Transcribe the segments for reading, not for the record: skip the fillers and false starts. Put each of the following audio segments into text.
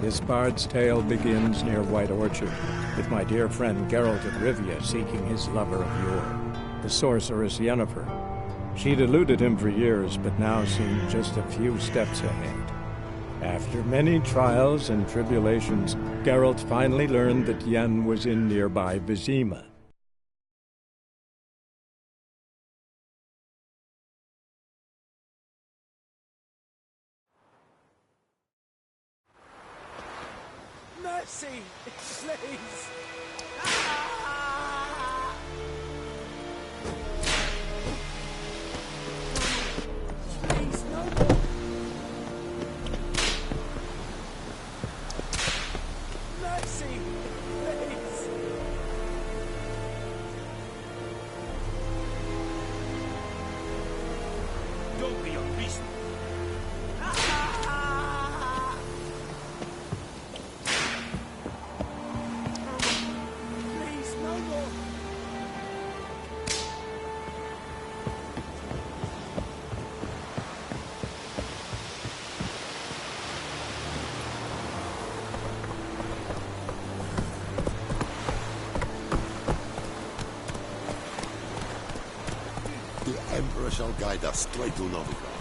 This bard's tale begins near White Orchard, with my dear friend Geralt of Rivia seeking his lover of yore, the sorceress Yennefer. She'd eluded him for years, but now seemed just a few steps ahead. After many trials and tribulations, Geralt finally learned that Yen was in nearby Vizima. Mercy! Please! Please, no more! Mercy! Please! Don't be unreasonable. Please, no more! The Emperor shall guide us straight to Novigrad.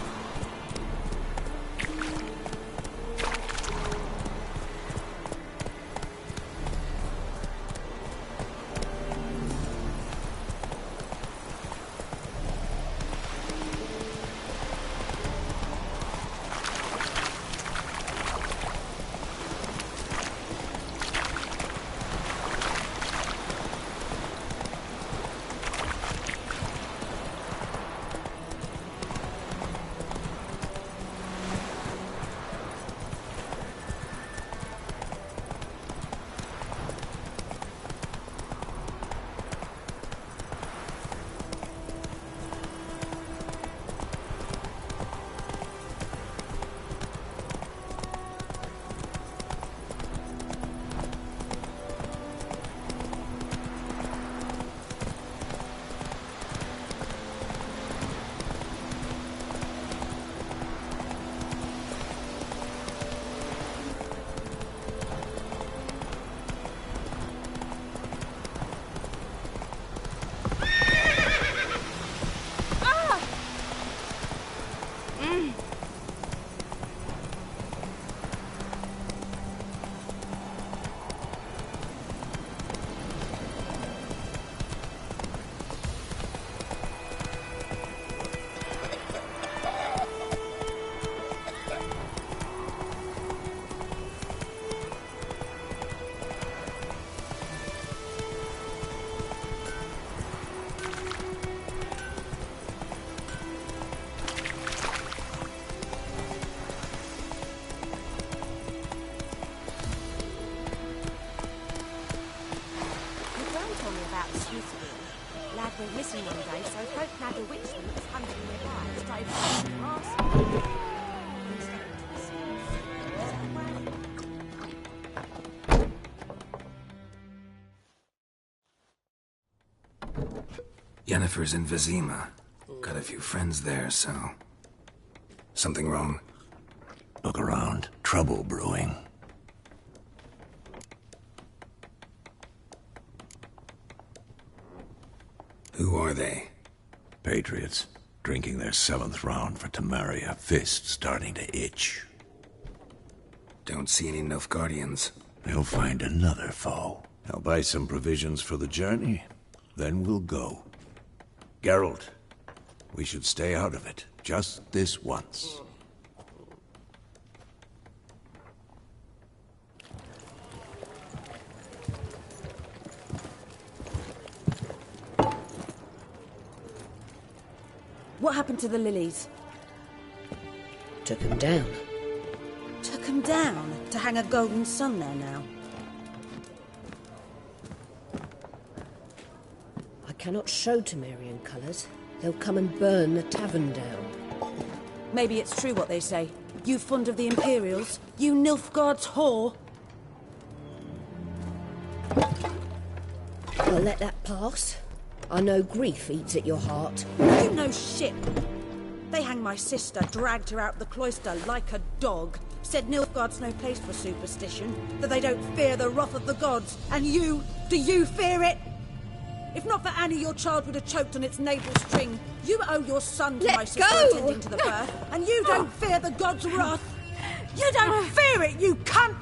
Lad went missing one day, so folk had a witchman that was hunting nearby. Straight from Yennefer's in Vizima. Got a few friends there, so... Something wrong? Look around. Trouble brewing. Who are they? Patriots. Drinking their 7th round for Temeria. Fist starting to itch. Don't see any Nilfgaardians. They'll find another foe. I'll buy some provisions for the journey. Then we'll go. Geralt, we should stay out of it. Just this once. What happened to the lilies? Took him down. Took him down? To hang a golden sun there now? I cannot show Temerian colours. They'll come and burn the tavern down. Maybe it's true what they say. You fond of the Imperials? You Nilfgaard's whore? I'll let that pass. I know grief eats at your heart. You know shit. They hanged my sister, dragged her out the cloister like a dog. said Nilfgaard's no place for superstition, that they don't fear the wrath of the gods. And you, do you fear it? If not for Annie, your child would have choked on its navel string. You owe your son to my sister attending to the birth, and you don't fear the gods' wrath. You don't fear it, you cunt!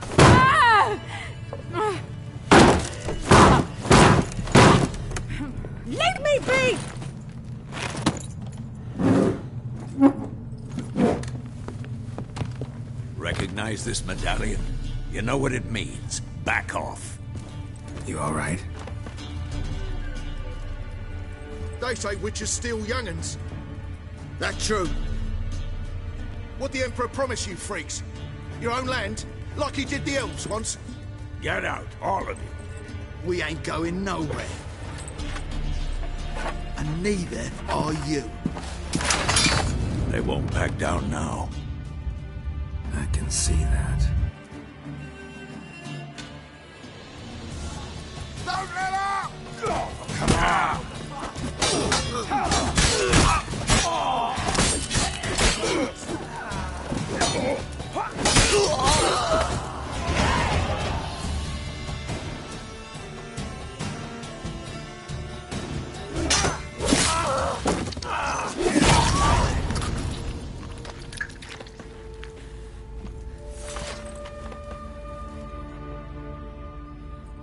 Leave me be! Recognize this medallion? You know what it means. Back off. You all right? They say witches steal young'uns. That true? What the Emperor promised you, freaks? Your own land? Like he did the elves once? Get out, all of you. We ain't going nowhere. And neither are you. They won't back down now. I can see that. Don't let up! Come on!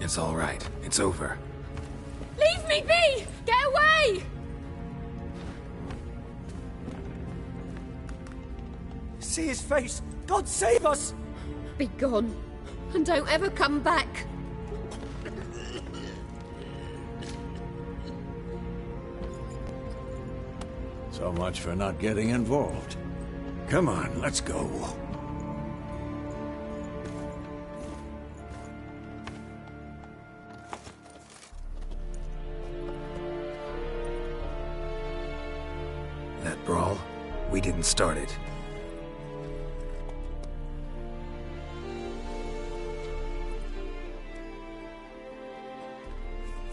It's all right. It's over. Leave me be! Get away! See his face! God save us! Be gone. And don't ever come back. So much for not getting involved. Come on, let's go. That brawl, we didn't start it.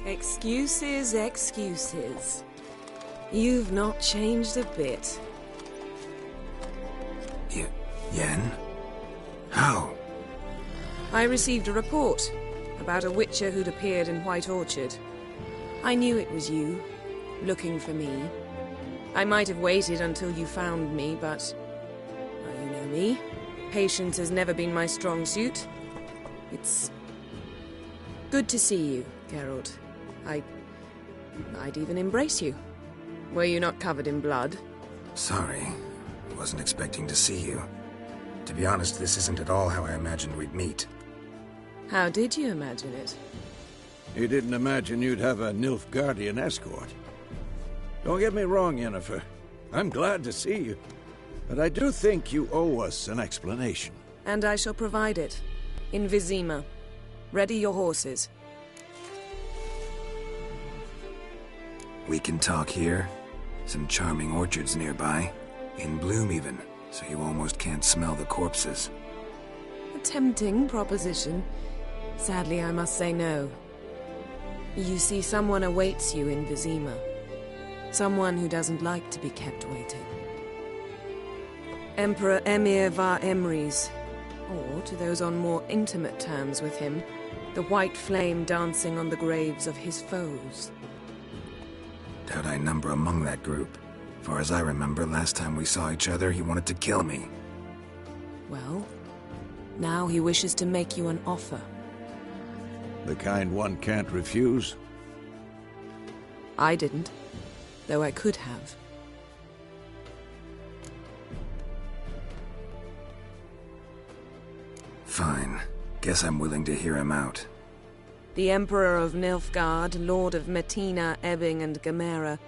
Excuses, excuses. You've not changed a bit. Yen? How? I received a report about a witcher who'd appeared in White Orchard. I knew it was you, looking for me. I might have waited until you found me, but... well, you know me. Patience has never been my strong suit. It's... good to see you, Geralt. I'd even embrace you. Were you not covered in blood? Sorry. Wasn't expecting to see you. To be honest, this isn't at all how I imagined we'd meet. How did you imagine it? You didn't imagine you'd have a Nilfgaardian escort. Don't get me wrong, Yennefer. I'm glad to see you. But I do think you owe us an explanation. And I shall provide it. In Vizima. Ready your horses. We can talk here. Some charming orchards nearby. In bloom even, so you almost can't smell the corpses. A tempting proposition. Sadly, I must say no. You see, someone awaits you in Vizima. Someone who doesn't like to be kept waiting. Emperor Emhyr var Emreis. Or, to those on more intimate terms with him, the white flame dancing on the graves of his foes. Doubt I number among that group. Far as I remember, last time we saw each other, he wanted to kill me. Well, now he wishes to make you an offer. The kind one can't refuse? I didn't, though I could have. Fine. Guess I'm willing to hear him out. The Emperor of Nilfgaard, Lord of Metina, Ebbing and Gamera,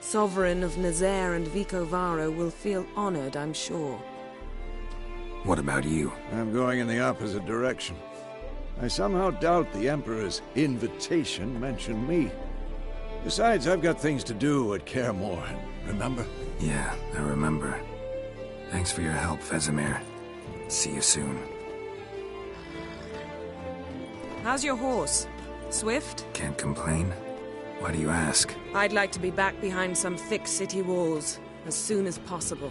Sovereign of Nazaire and Vicovaro will feel honored, I'm sure. What about you? I'm going in the opposite direction. I somehow doubt the Emperor's invitation mentioned me. Besides, I've got things to do at Kaer Morhen, remember? Yeah, I remember. Thanks for your help, Vesemir. See you soon. How's your horse? Swift? Can't complain. Why do you ask? I'd like to be back behind some thick city walls, as soon as possible.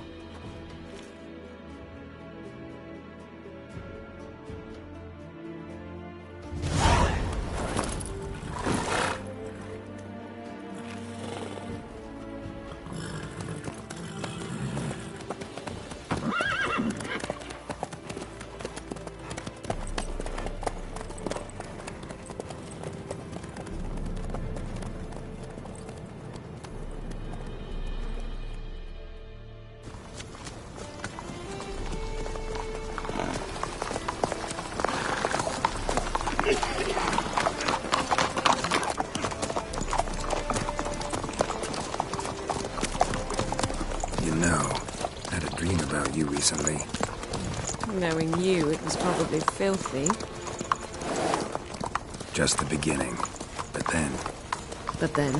You know, I had a dream about you recently. Knowing you, it was probably filthy. Just the beginning. But then... But then?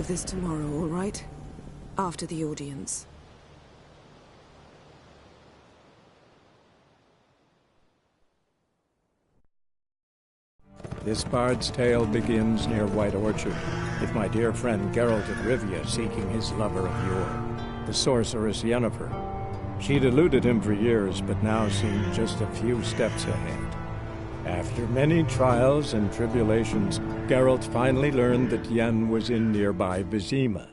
This tomorrow, all right? After the audience. This bard's tale begins near White Orchard, with my dear friend Geralt of Rivia seeking his lover of yore, the sorceress Yennefer. She'd eluded him for years, but now seemed just a few steps ahead. After many trials and tribulations, Geralt finally learned that Yen was in nearby Vizima.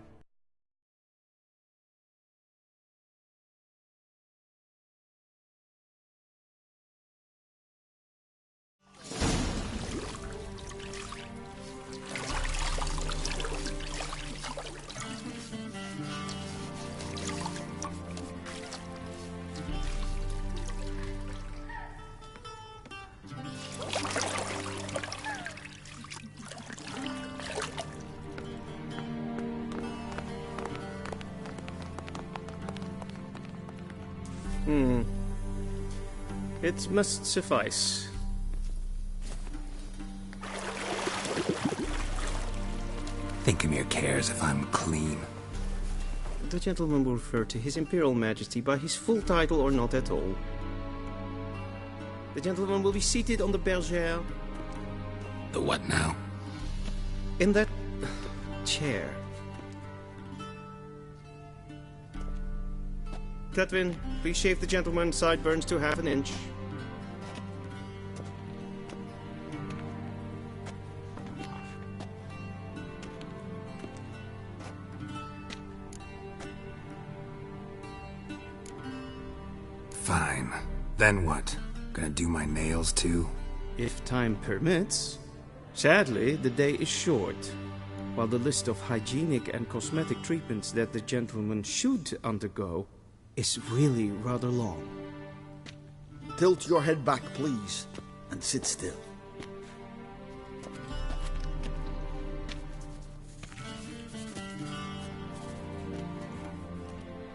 It must suffice. Thinkamir cares if I'm clean. The gentleman will refer to His Imperial Majesty by his full title or not at all. The gentleman will be seated on the bergère. The what now? In that chair. Cletwin, please shave the gentleman's sideburns to ½ inch. Fine. Then what? Gonna do my nails too? If time permits. Sadly, the day is short, while the list of hygienic and cosmetic treatments that the gentleman should undergo is really rather long. Tilt your head back, please, and sit still.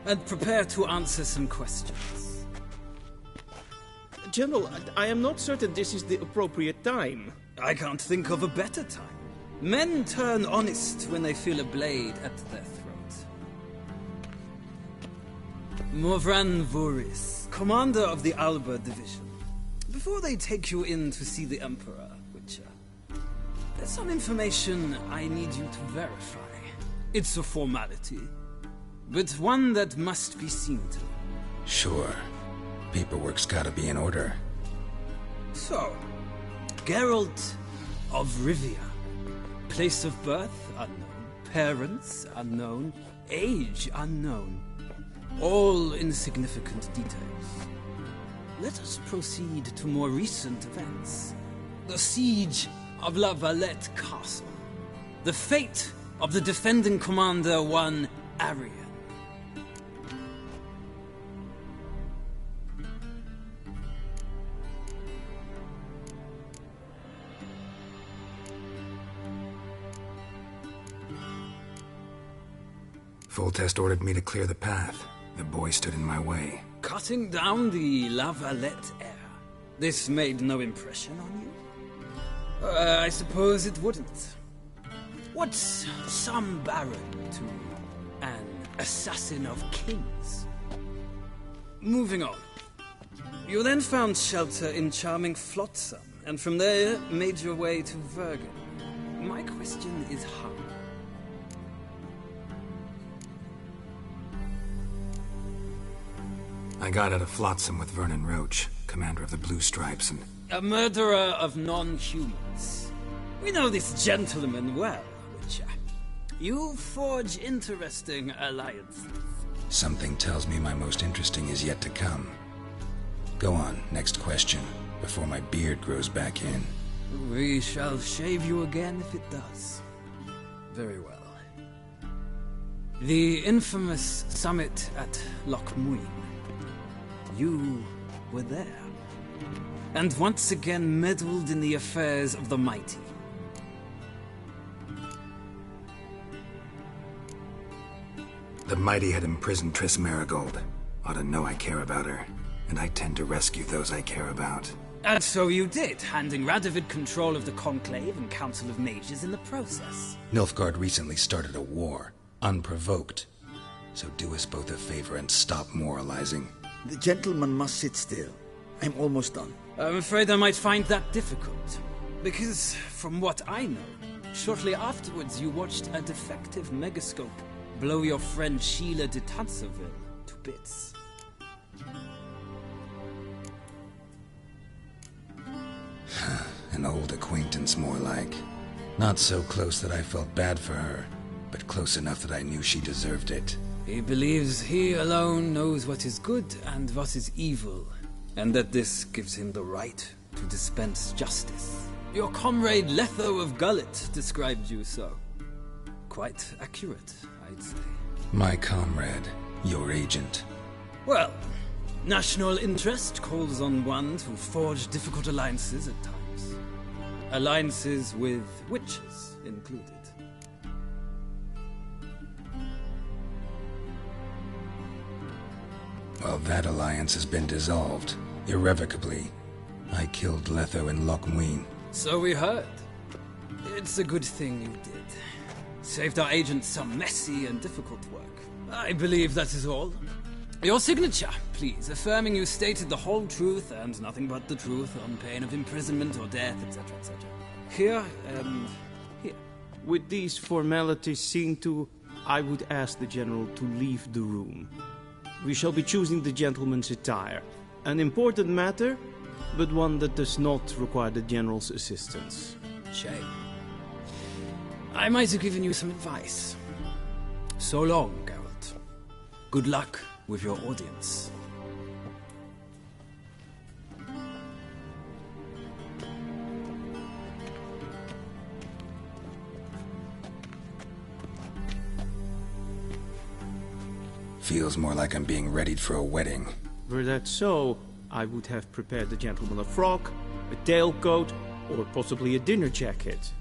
And prepare to answer some questions. General, I am not certain this is the appropriate time. I can't think of a better time. Men turn honest when they feel a blade at their throat. Morvran Voorhis, commander of the Alba Division. Before they take you in to see the Emperor, Witcher, there's some information I need you to verify. It's a formality, but one that must be seen to. Sure. Paperwork's gotta be in order. So, Geralt of Rivia. Place of birth unknown. Parents unknown. Age unknown. All insignificant details. Let us proceed to more recent events. The siege of La Valette Castle. The fate of the defending commander, one Arian. Foltest ordered me to clear the path. The boy stood in my way. Cutting down the La Valette heir. This made no impression on you? I suppose it wouldn't. What's some baron to an assassin of kings? Moving on. You then found shelter in charming Flotsam, and from there made your way to Vergen. My question is how? I got out of Flotsam with Vernon Roach, commander of the Blue Stripes, and... A murderer of non-humans. We know this gentleman well, Witcher. You forge interesting alliances. Something tells me my most interesting is yet to come. Go on, next question, before my beard grows back in. We shall shave you again if it does. Very well. The infamous summit at Loch Muin. You were there. And once again meddled in the affairs of the mighty. The mighty had imprisoned Triss Merigold. Ought to know I care about her, and I tend to rescue those I care about. And so you did, handing Radovid control of the Conclave and Council of Mages in the process. Nilfgaard recently started a war, unprovoked. So do us both a favor and stop moralizing. The gentleman must sit still. I'm almost done. I'm afraid I might find that difficult. Because, from what I know, shortly afterwards you watched a defective megascope blow your friend Sheila de Tanserville to bits. An old acquaintance, more like. Not so close that I felt bad for her, but close enough that I knew she deserved it. He believes he alone knows what is good and what is evil, and that this gives him the right to dispense justice. Your comrade Letho of Gullet described you so. Quite accurate, I'd say. My comrade, your agent. Well, national interest calls on one to forge difficult alliances at times. Alliances with witches included. Well, that alliance has been dissolved, irrevocably. I killed Letho in Loch Muin. So we heard. It's a good thing you did. Saved our agent some messy and difficult work. I believe that is all. Your signature, please, affirming you stated the whole truth and nothing but the truth on pain of imprisonment or death, etc., etc. Here, and here. With these formalities seen to, I would ask the General to leave the room. We shall be choosing the gentleman's attire. An important matter, but one that does not require the General's assistance. Shame. I might have given you some advice. So long, Geralt. Good luck with your audience. Feels more like I'm being readied for a wedding. Were that so, I would have prepared the gentleman a frock, a tailcoat, or possibly a dinner jacket.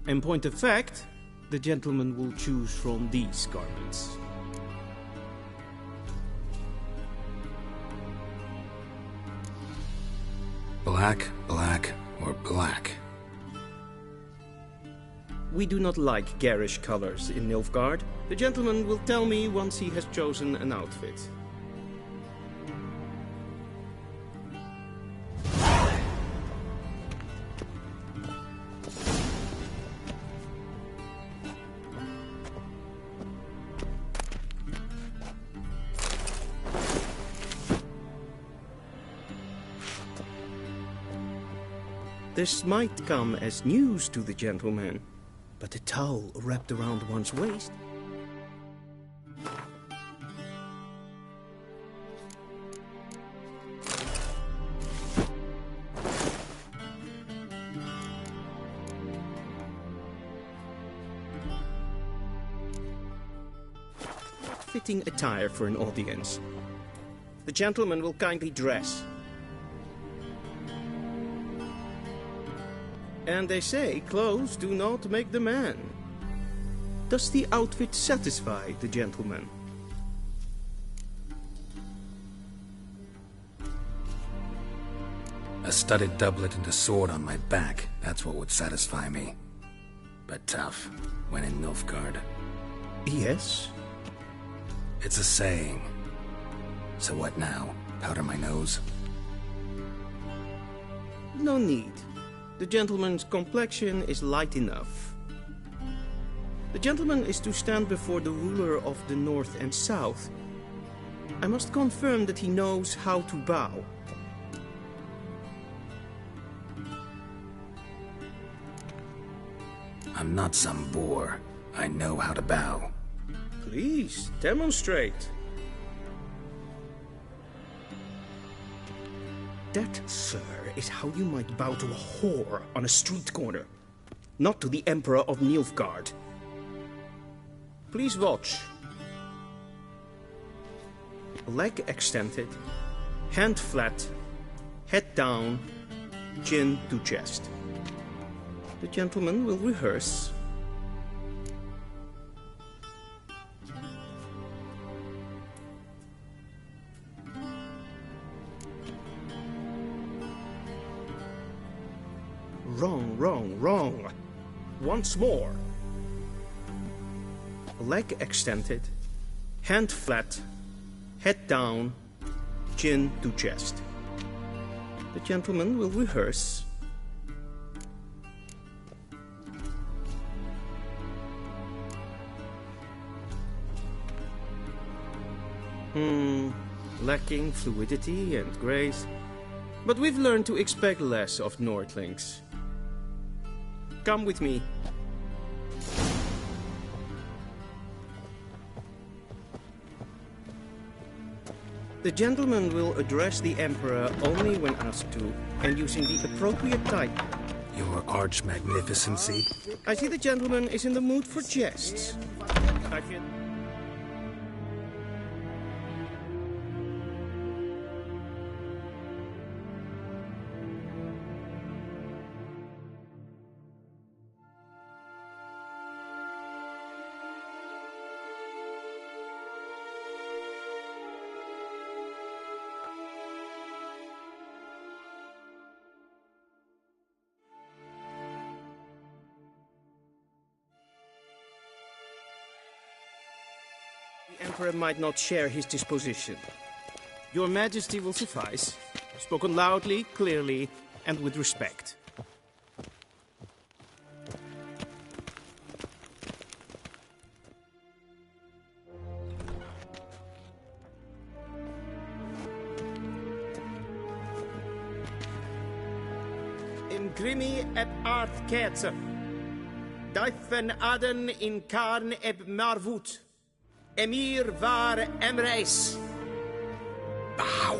In point of fact, the gentleman will choose from these garments. Black, black, or black? We do not like garish colors in Nilfgaard. The gentleman will tell me once he has chosen an outfit. This might come as news to the gentleman, but a towel wrapped around one's waist? Fitting attire for an audience. The gentleman will kindly dress. And they say clothes do not make the man. Does the outfit satisfy the gentleman? A studded doublet and a sword on my back, that's what would satisfy me. but tough when in Nilfgaard. Yes? It's a saying. So what now? Powder my nose? No need. The gentleman's complexion is light enough. The gentleman is to stand before the ruler of the North and South. I must confirm that he knows how to bow. I'm not some boor. I know how to bow. Please, demonstrate. That, sir, is how you might bow to a whore on a street corner, not to the Emperor of Nilfgaard. Please watch. Leg extended, hand flat, head down, chin to chest. The gentleman will rehearse. Wrong, wrong, wrong. Once more. Leg extended, hand flat, head down, chin to chest. The gentleman will rehearse. Lacking fluidity and grace. But we've learned to expect less of Nordlings. Come with me. The gentleman will address the Emperor only when asked to, and using the appropriate title. Your Arch-Magnificency? I see the gentleman is in the mood for jests. I feel... The Emperor might not share his disposition. Your Majesty will suffice. Spoken loudly, clearly, and with respect. Imgrimi et art ketzer. Daifen aden in karn eb marvut. Emir var Emreis. Bow.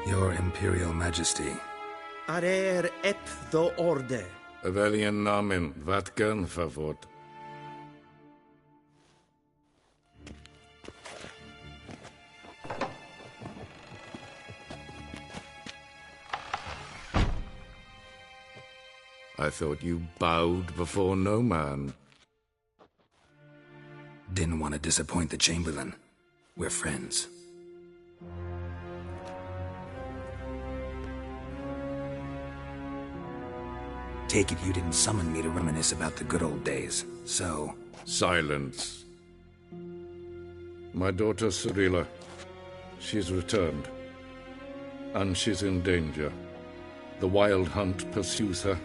Your Imperial Majesty. Arer ep do orde. Veljen namen, vatkan favort. I thought you bowed before no man. Didn't want to disappoint the Chamberlain. We're friends. Take it you didn't summon me to reminisce about the good old days, so... Silence. My daughter Cirilla, she's returned. And she's in danger. The Wild Hunt pursues her.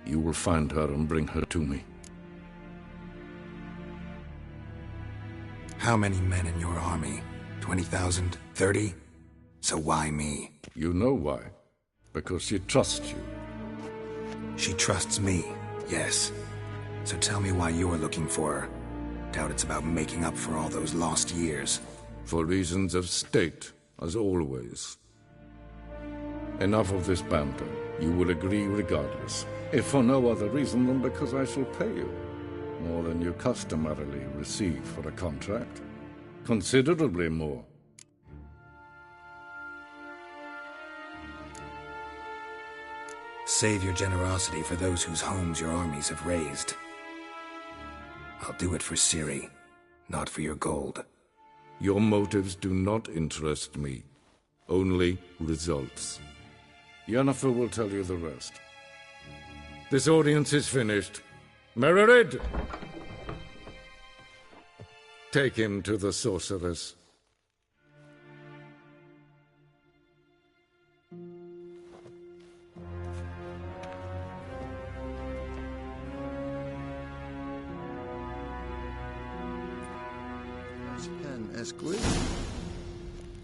You will find her and bring her to me. How many men in your army? 20,000? 30? So why me? You know why. Because she trusts you. She trusts me, yes. So tell me why you're looking for her. Doubt it's about making up for all those lost years. For reasons of state, as always. Enough of this banter. You will agree regardless. If for no other reason than because I shall pay you. More than you customarily receive for a contract. Considerably more. save your generosity for those whose homes your armies have razed. I'll do it for Ciri, not for your gold. Your motives do not interest me. Only results. Yennefer will tell you the rest. This audience is finished. Mererid! Take him to the sorceress.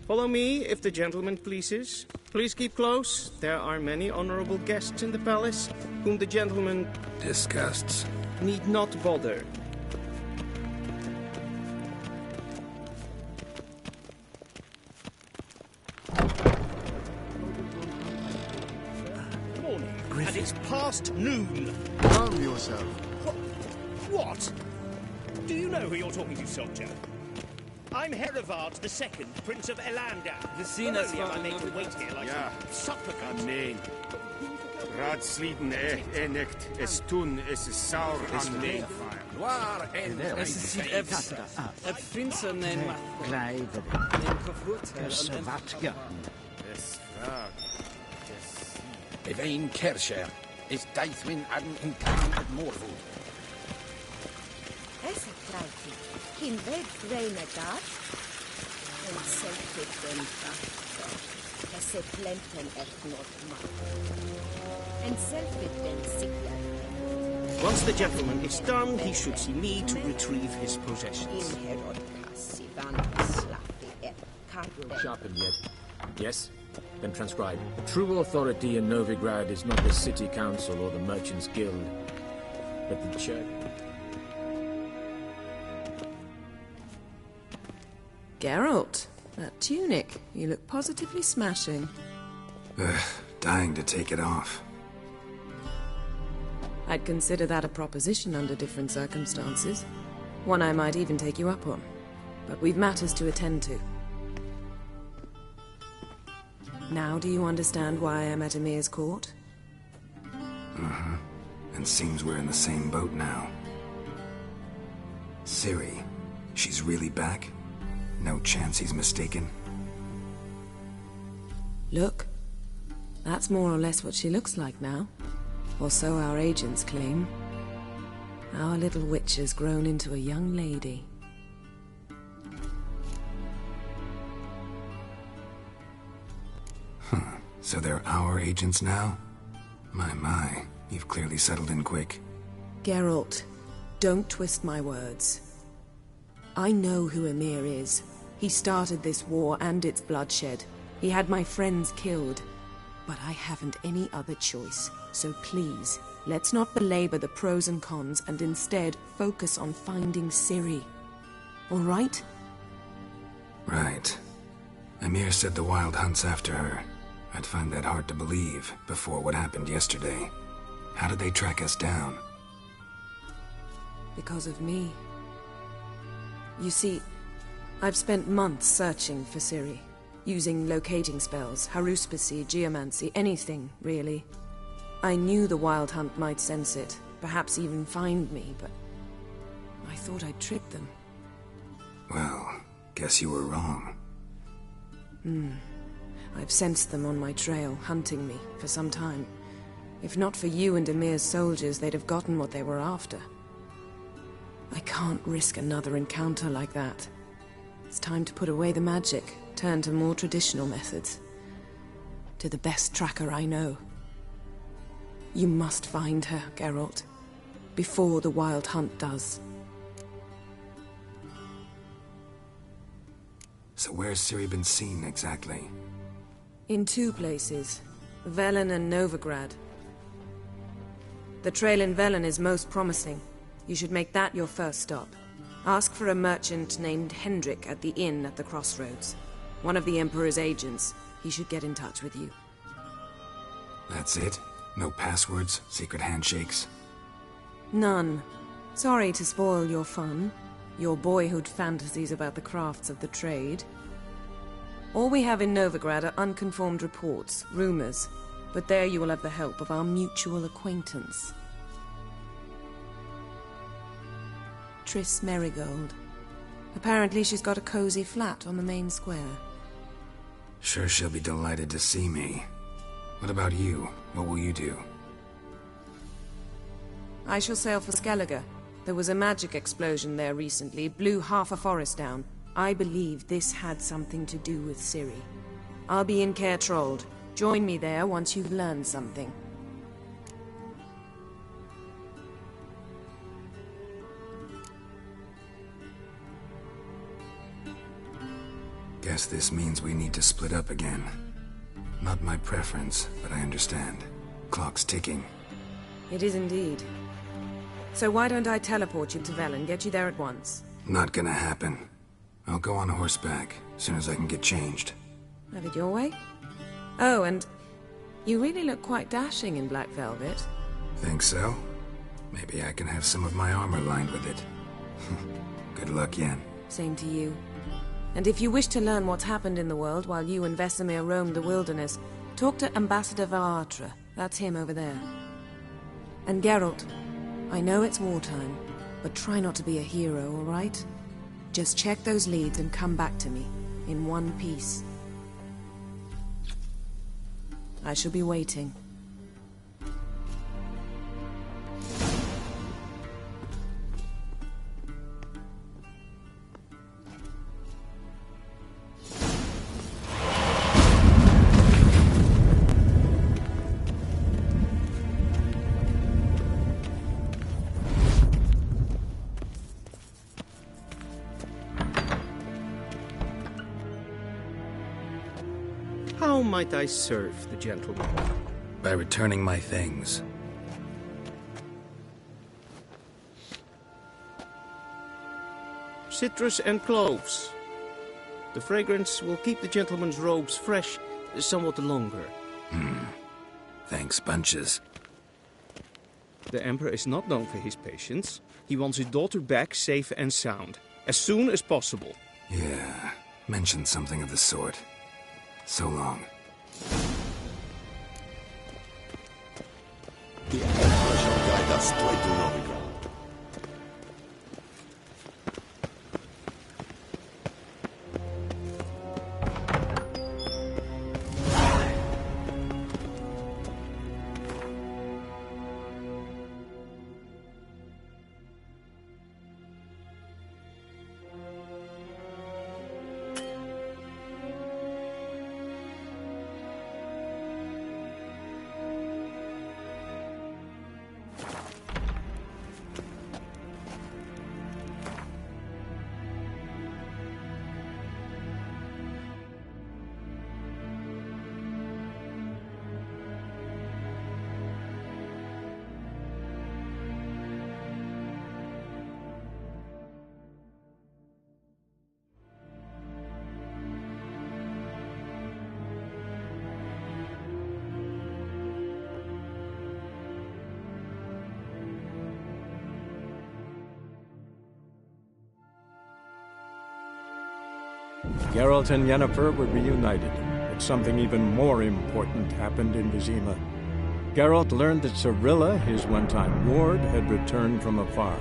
Follow me, if the gentleman pleases. Please keep close. There are many honorable guests in the palace, whom the gentleman disgusts. Need not bother. Morning, and it's past noon. Calm yourself. What? Do you know who you're talking to, soldier? I'm Herivard II, Prince of Elandar. The scene Not has only am I found made to another- wait here like some supplicant. Amen. Raadsleden enicht es tun es saur an me. Waar en es ziet Prince neem Evein Kersher is Deithwin in Khan at Morwood. Es krijgt geen vreemde kaart. En zelf den es plenten echt not maar. En zelf den zeker. Once the gentleman is done, he should see me to retrieve his possessions. In Herod Cassivan slapte karten. Sharpened yet? Yes? Then transcribe. True authority in Novigrad is not the city council or the merchants' guild, but the church. Geralt, that tunic. You look positively smashing. Ugh, dying to take it off. I'd consider that a proposition under different circumstances. One I might even take you up on. But we've matters to attend to. Now do you understand why I'm at Emir's court? Uh-huh. And seems we're in the same boat now. Ciri, she's really back? No chance he's mistaken? Look. That's more or less what she looks like now. Or so our agents claim. Our little witch has grown into a young lady. Huh. So they're our agents now? My, you've clearly settled in quick. Geralt, don't twist my words. I know who Emir is. He started this war and its bloodshed. He had my friends killed. But I haven't any other choice. So please, let's not belabor the pros and cons and instead focus on finding Ciri. All right? Right. Emir said the Wild Hunt's after her. I'd find that hard to believe before what happened yesterday. How did they track us down? Because of me. You see, I've spent months searching for Ciri. Using locating spells, haruspicy, geomancy, anything, really. I knew the Wild Hunt might sense it, perhaps even find me, but I thought I'd tricked them. Well, guess you were wrong. I've sensed them on my trail, hunting me, for some time. If not for you and Emir's soldiers, they'd have gotten what they were after. I can't risk another encounter like that. It's time to put away the magic, turn to more traditional methods. To the best tracker I know. You must find her, Geralt. Before the Wild Hunt does. So where's Ciri been seen, exactly? In two places. Velen and Novigrad. The trail in Velen is most promising. You should make that your first stop. Ask for a merchant named Hendrik at the inn at the crossroads. One of the Emperor's agents. He should get in touch with you. That's it? No passwords, secret handshakes? None. Sorry to spoil your fun. Your boyhood fantasies about the crafts of the trade. All we have in Novigrad are unconfirmed reports, rumors. But there you will have the help of our mutual acquaintance. Triss Merigold. Apparently she's got a cozy flat on the main square. Sure she'll be delighted to see me. What about you? What will you do? I shall sail for Skellige. There was a magic explosion there recently, blew half a forest down. I believe this had something to do with Ciri. I'll be in Caer Trolde. Join me there once you've learned something. Guess this means we need to split up again. Not my preference, but I understand. Clock's ticking. It is indeed. So why don't I teleport you to Velen, get you there at once? Not gonna happen. I'll go on horseback, as soon as I can get changed. Have it your way? Oh, and you really look quite dashing in black velvet. Think so? Maybe I can have some of my armor lined with it. Good luck, Yen. Same to you. And if you wish to learn what's happened in the world while you and Vesemir roamed the wilderness, talk to Ambassador Varatra. That's him over there. And Geralt, I know it's wartime, but try not to be a hero, all right? Just check those leads and come back to me, in one piece. I shall be waiting. How might I serve the gentleman? By returning my things. Citrus and cloves. The fragrance will keep the gentleman's robes fresh somewhat longer. Thanks, bunches. The Emperor is not known for his patience. He wants his daughter back safe and sound, as soon as possible. Yeah, mentioned something of the sort. So long. The Emperor shall guide us straight to Novigrad. Geralt and Yennefer were reunited, but something even more important happened in Vizima. Geralt learned that Cirilla, his one-time ward, had returned from afar,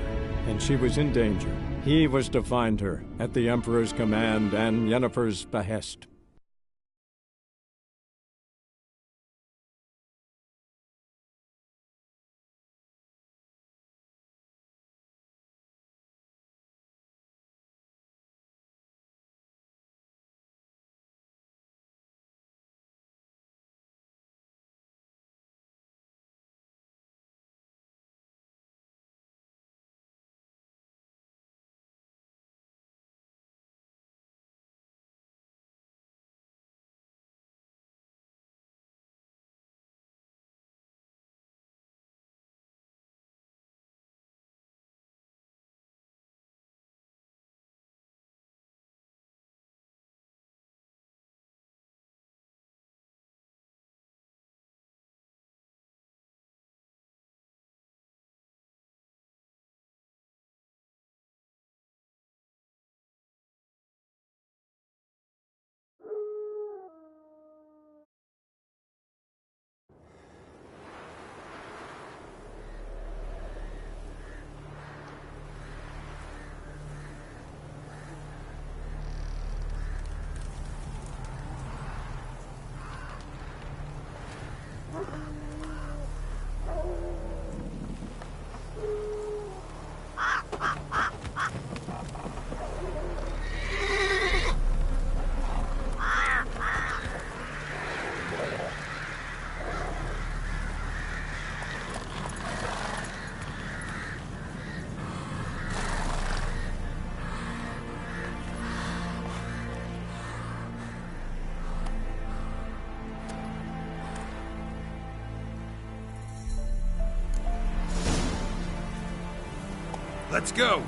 and she was in danger. He was to find her, at the Emperor's command and Yennefer's behest. Let's go!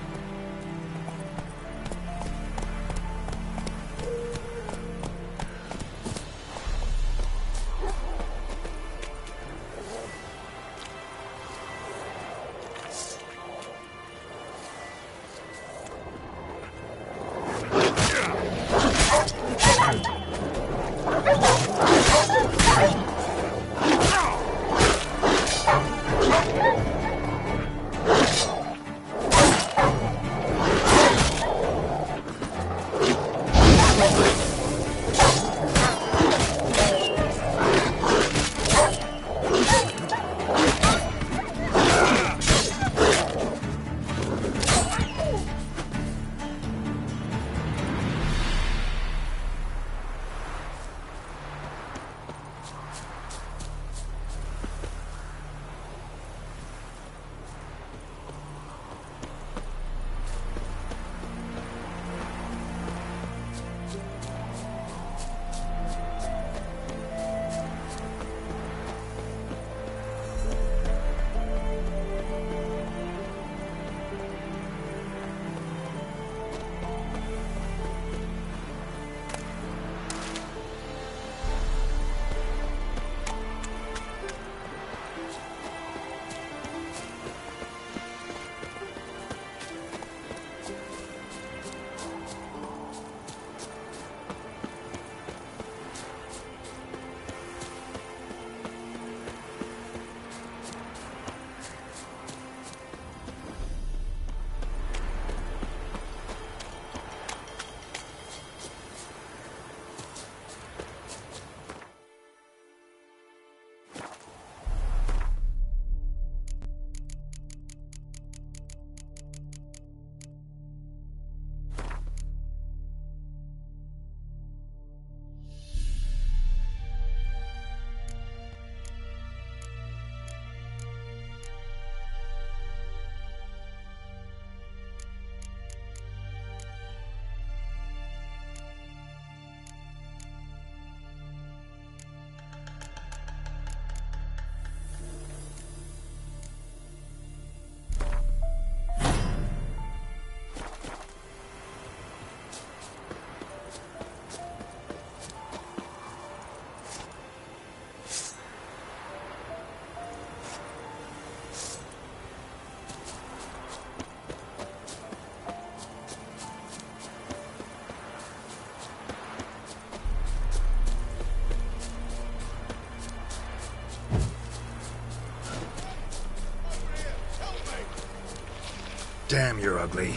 Damn, you're ugly.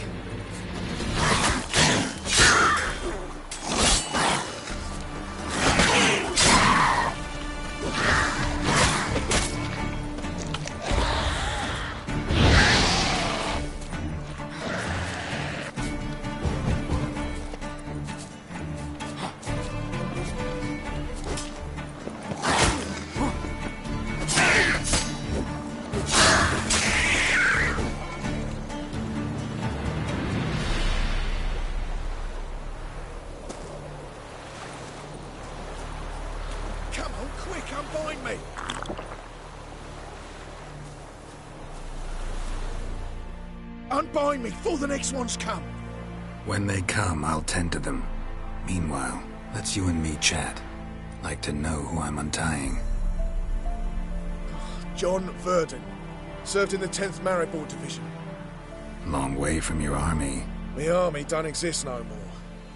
Unbind me before the next ones come. When they come, I'll tend to them. Meanwhile, let's you and me chat. Like to know who I'm untying. John Verdon. Served in the 10th Maribor Division. Long way from your army. The army don't exist no more.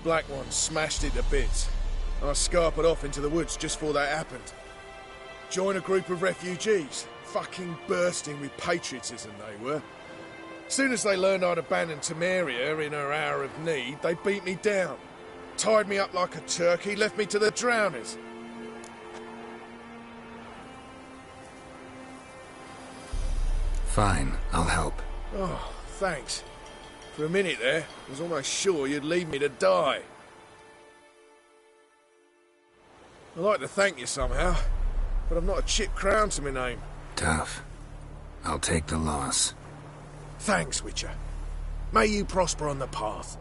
Black One smashed it to bits. I scarpered off into the woods just before that happened. Joined a group of refugees. Fucking bursting with patriotism they were. Soon as they learned I'd abandoned Temeria in her hour of need, they beat me down. Tied me up like a turkey, left me to the drowners. Fine, I'll help. Oh, thanks. For a minute there, I was almost sure you'd leave me to die. I'd like to thank you somehow, but I've not a chip crown to my name. Tough. I'll take the loss. Thanks, Witcher. May you prosper on the path.